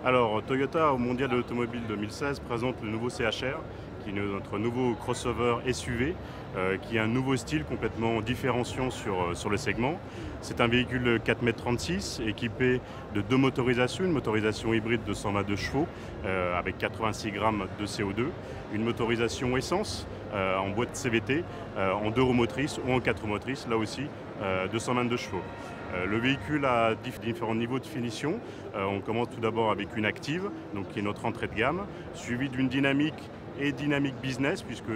Alors, Toyota au Mondial de l'Automobile 2016 présente le nouveau CHR, qui est notre nouveau crossover SUV, qui a un nouveau style complètement différenciant sur le segment. C'est un véhicule 4,36 m équipé de deux motorisations, une motorisation hybride de 122 chevaux avec 86 grammes de CO2, une motorisation essence en boîte CVT, en 2 roues motrices ou en 4 roues motrices, là aussi 222 chevaux. Le véhicule a différents niveaux de finition. On commence tout d'abord avec une active, donc qui est notre entrée de gamme, suivie d'une dynamique et dynamique business, puisque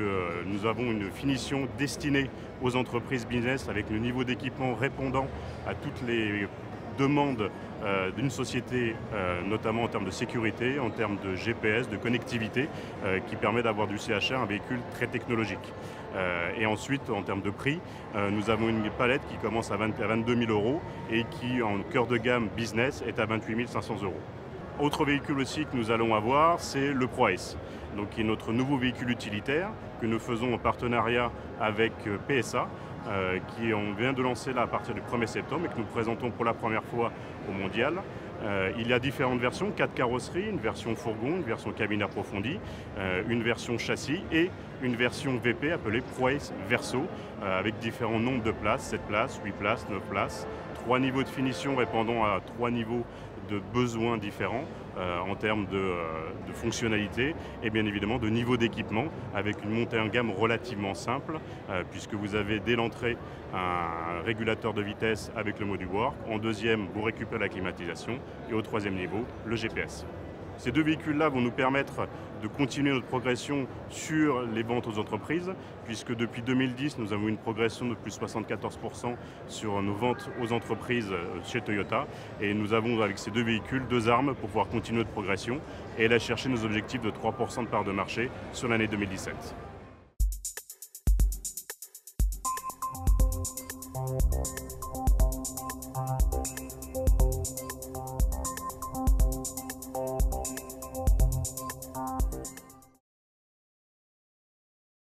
nous avons une finition destinée aux entreprises business avec le niveau d'équipement répondant à toutes les demandes d'une société, notamment en termes de sécurité, en termes de GPS, de connectivité, qui permet d'avoir du CHR, un véhicule très technologique. Et ensuite, en termes de prix, nous avons une palette qui commence à 22 000 € et qui, en cœur de gamme business, est à 28 500 €. Autre véhicule aussi que nous allons avoir, c'est le ProAce, donc qui est notre nouveau véhicule utilitaire que nous faisons en partenariat avec PSA, qui on vient de lancer là à partir du 1er septembre et que nous présentons pour la première fois au Mondial. Il y a différentes versions, 4 carrosseries, une version fourgon, une version cabine approfondie, une version châssis et une version VP appelée ProAce Verso, avec différents nombres de places, 7 places, 8 places, 9 places, 3 niveaux de finition répondant à 3 niveaux de besoins différents en termes de fonctionnalité et bien évidemment de niveau d'équipement avec une montée en gamme relativement simple puisque vous avez dès l'entrée un régulateur de vitesse avec le module Work, en deuxième vous récupérez la climatisation et au troisième niveau le GPS. Ces deux véhicules-là vont nous permettre de continuer notre progression sur les ventes aux entreprises, puisque depuis 2010, nous avons une progression de plus de 74% sur nos ventes aux entreprises chez Toyota. Et nous avons, avec ces deux véhicules, deux armes pour pouvoir continuer notre progression et aller chercher nos objectifs de 3% de part de marché sur l'année 2017.